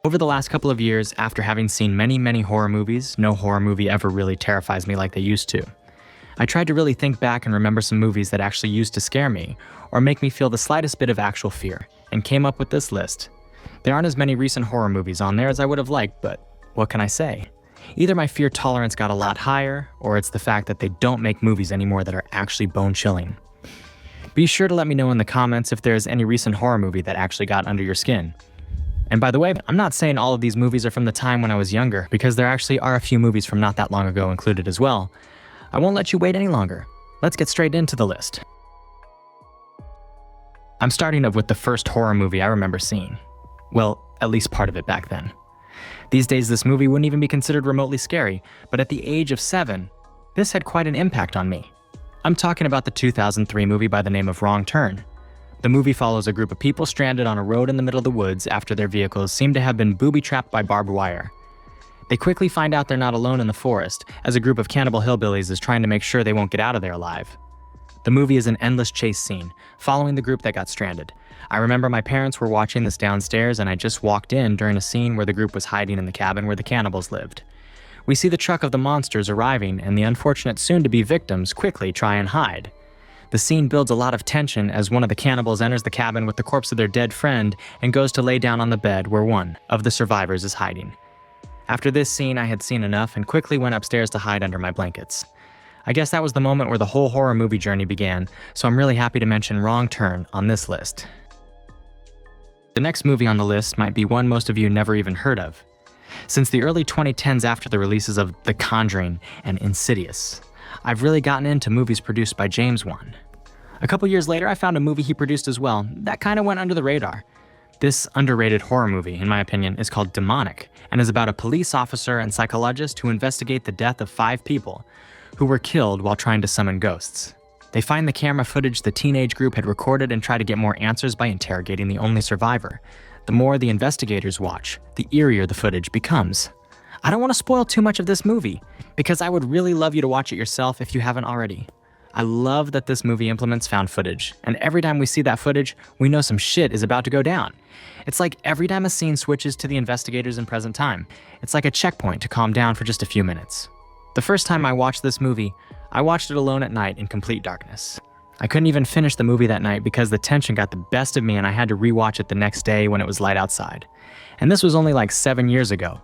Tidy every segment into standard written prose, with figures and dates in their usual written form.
Over the last couple of years, after having seen many horror movies, no horror movie ever really terrifies me like they used to. I tried to really think back and remember some movies that actually used to scare me, or make me feel the slightest bit of actual fear, and came up with this list. There aren't as many recent horror movies on there as I would have liked, but what can I say? Either my fear tolerance got a lot higher, or it's the fact that they don't make movies anymore that are actually bone-chilling. Be sure to let me know in the comments if there's any recent horror movie that actually got under your skin. And by the way, I'm not saying all of these movies are from the time when I was younger, because there actually are a few movies from not that long ago included as well. I won't let you wait any longer. Let's get straight into the list. I'm starting off with the first horror movie I remember seeing. Well, at least part of it back then. These days this movie wouldn't even be considered remotely scary, but at the age of 7, this had quite an impact on me. I'm talking about the 2003 movie by the name of Wrong Turn. The movie follows a group of people stranded on a road in the middle of the woods after their vehicles seem to have been booby-trapped by barbed wire. They quickly find out they're not alone in the forest, as a group of cannibal hillbillies is trying to make sure they won't get out of there alive. The movie is an endless chase scene, following the group that got stranded. I remember my parents were watching this downstairs and I just walked in during a scene where the group was hiding in the cabin where the cannibals lived. We see the truck of the monsters arriving and the unfortunate soon-to-be victims quickly try and hide. The scene builds a lot of tension as one of the cannibals enters the cabin with the corpse of their dead friend and goes to lay down on the bed where one of the survivors is hiding. After this scene, I had seen enough and quickly went upstairs to hide under my blankets. I guess that was the moment where the whole horror movie journey began, so I'm really happy to mention Wrong Turn on this list. The next movie on the list might be one most of you never even heard of. Since the early 2010s after the releases of The Conjuring and Insidious, I've really gotten into movies produced by James Wan. A couple years later, I found a movie he produced as well that kind of went under the radar. This underrated horror movie, in my opinion, is called Demonic, and is about a police officer and psychologist who investigate the death of 5 people who were killed while trying to summon ghosts. They find the camera footage the teenage group had recorded and try to get more answers by interrogating the only survivor. The more the investigators watch, the eerier the footage becomes. I don't want to spoil too much of this movie, because I would really love you to watch it yourself if you haven't already. I love that this movie implements found footage, and every time we see that footage, we know some shit is about to go down. It's like every time a scene switches to the investigators in present time, it's like a checkpoint to calm down for just a few minutes. The first time I watched this movie, I watched it alone at night in complete darkness. I couldn't even finish the movie that night because the tension got the best of me and I had to rewatch it the next day when it was light outside. And this was only like 7 years ago.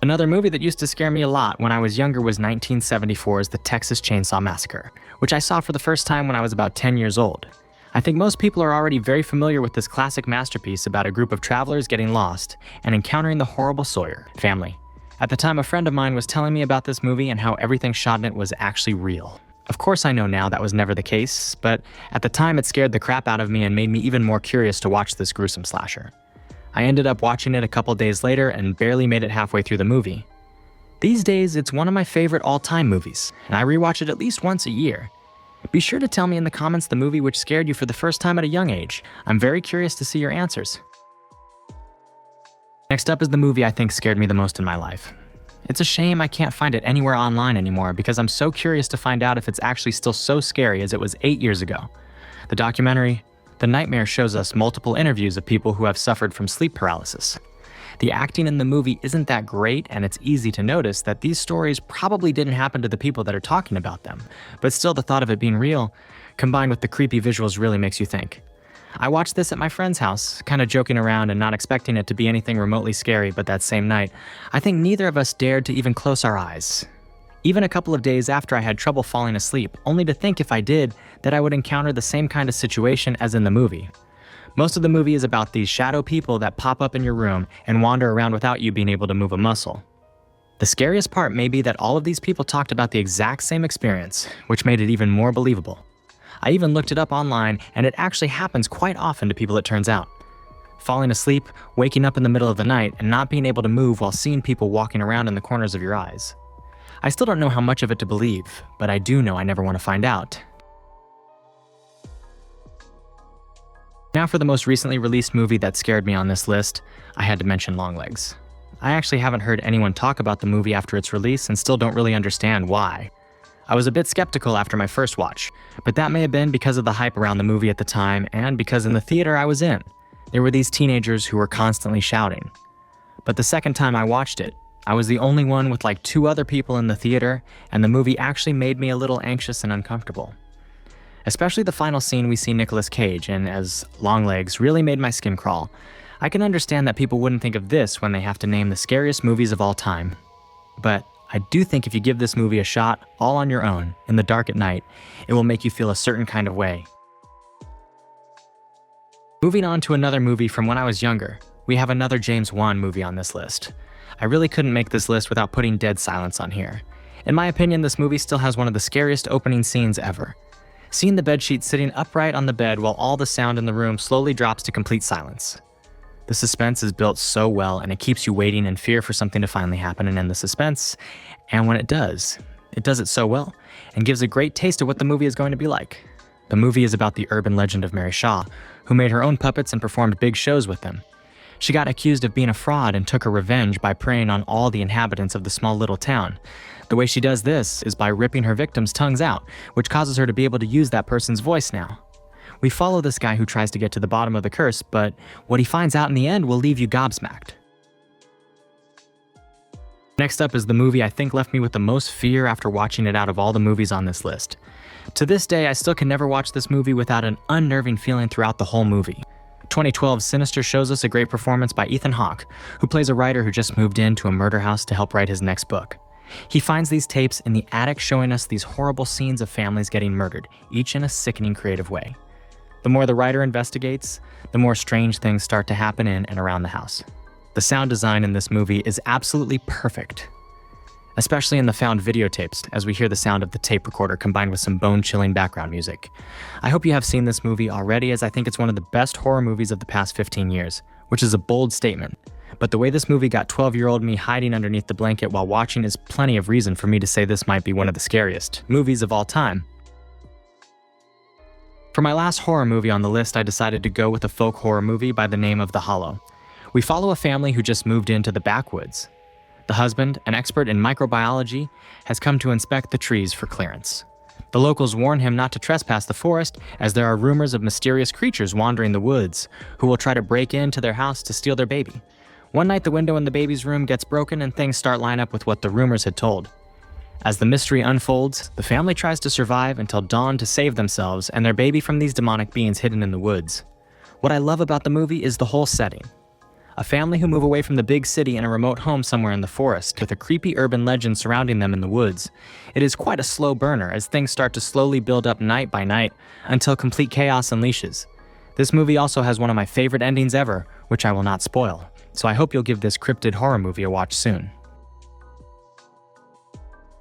Another movie that used to scare me a lot when I was younger was 1974's The Texas Chainsaw Massacre, which I saw for the first time when I was about 10 years old. I think most people are already very familiar with this classic masterpiece about a group of travelers getting lost and encountering the horrible Sawyer family. At the time, a friend of mine was telling me about this movie and how everything shot in it was actually real. Of course I know now that was never the case, but at the time it scared the crap out of me and made me even more curious to watch this gruesome slasher. I ended up watching it a couple days later and barely made it halfway through the movie. These days, it's one of my favorite all-time movies, and I rewatch it at least once a year. Be sure to tell me in the comments the movie which scared you for the first time at a young age. I'm very curious to see your answers. Next up is the movie I think scared me the most in my life. It's a shame I can't find it anywhere online anymore because I'm so curious to find out if it's actually still so scary as it was 8 years ago. The documentary, The Nightmare, shows us multiple interviews of people who have suffered from sleep paralysis. The acting in the movie isn't that great, and it's easy to notice that these stories probably didn't happen to the people that are talking about them, but still the thought of it being real, combined with the creepy visuals, really makes you think. I watched this at my friend's house, kind of joking around and not expecting it to be anything remotely scary, but that same night, I think neither of us dared to even close our eyes. Even a couple of days after I had trouble falling asleep, only to think if I did, that I would encounter the same kind of situation as in the movie. Most of the movie is about these shadow people that pop up in your room and wander around without you being able to move a muscle. The scariest part may be that all of these people talked about the exact same experience, which made it even more believable. I even looked it up online, and it actually happens quite often to people, it turns out. Falling asleep, waking up in the middle of the night, and not being able to move while seeing people walking around in the corners of your eyes. I still don't know how much of it to believe, but I do know I never want to find out. Now for the most recently released movie that scared me on this list, I had to mention Longlegs. I actually haven't heard anyone talk about the movie after its release and still don't really understand why. I was a bit skeptical after my first watch, but that may have been because of the hype around the movie at the time and because in the theater I was in. There were these teenagers who were constantly shouting. But the second time I watched it, I was the only one with like 2 other people in the theater, and the movie actually made me a little anxious and uncomfortable. Especially the final scene we see Nicolas Cage in as Longlegs really made my skin crawl. I can understand that people wouldn't think of this when they have to name the scariest movies of all time. But I do think if you give this movie a shot all on your own, in the dark at night, it will make you feel a certain kind of way. Moving on to another movie from when I was younger, we have another James Wan movie on this list. I really couldn't make this list without putting Dead Silence on here. In my opinion, this movie still has one of the scariest opening scenes ever. Seeing the bedsheet sitting upright on the bed while all the sound in the room slowly drops to complete silence. The suspense is built so well, and it keeps you waiting in fear for something to finally happen and end the suspense. And when it does it so well, and gives a great taste of what the movie is going to be like. The movie is about the urban legend of Mary Shaw, who made her own puppets and performed big shows with them. She got accused of being a fraud and took her revenge by preying on all the inhabitants of the small little town. The way she does this is by ripping her victims' tongues out, which causes her to be able to use that person's voice now. We follow this guy who tries to get to the bottom of the curse, but what he finds out in the end will leave you gobsmacked. Next up is the movie I think left me with the most fear after watching it out of all the movies on this list. To this day, I still can never watch this movie without an unnerving feeling throughout the whole movie. 2012's Sinister shows us a great performance by Ethan Hawke, who plays a writer who just moved into a murder house to help write his next book. He finds these tapes in the attic showing us these horrible scenes of families getting murdered, each in a sickening creative way. The more the writer investigates, the more strange things start to happen in and around the house. The sound design in this movie is absolutely perfect, especially in the found videotapes as we hear the sound of the tape recorder combined with some bone-chilling background music. I hope you have seen this movie already, as I think it's one of the best horror movies of the past 15 years, which is a bold statement. But the way this movie got 12-year-old me hiding underneath the blanket while watching is plenty of reason for me to say this might be one of the scariest movies of all time. For my last horror movie on the list, I decided to go with a folk horror movie by the name of The Hollow. We follow a family who just moved into the backwoods. The husband, an expert in microbiology, has come to inspect the trees for clearance. The locals warn him not to trespass the forest, as there are rumors of mysterious creatures wandering the woods who will try to break into their house to steal their baby. One night, the window in the baby's room gets broken and things start line up with what the rumors had told. As the mystery unfolds, the family tries to survive until dawn to save themselves and their baby from these demonic beings hidden in the woods. What I love about the movie is the whole setting. A family who move away from the big city in a remote home somewhere in the forest with a creepy urban legend surrounding them in the woods. It is quite a slow burner as things start to slowly build up night by night until complete chaos unleashes. This movie also has one of my favorite endings ever, which I will not spoil, so I hope you'll give this cryptid horror movie a watch soon.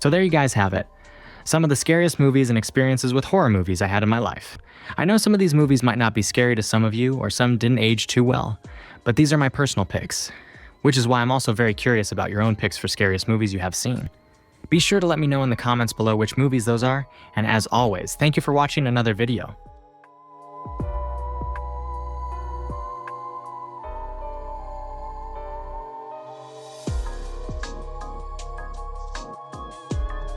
So there you guys have it. Some of the scariest movies and experiences with horror movies I had in my life. I know some of these movies might not be scary to some of you, or some didn't age too well, but these are my personal picks, which is why I'm also very curious about your own picks for scariest movies you have seen. Be sure to let me know in the comments below which movies those are, and as always, thank you for watching another video.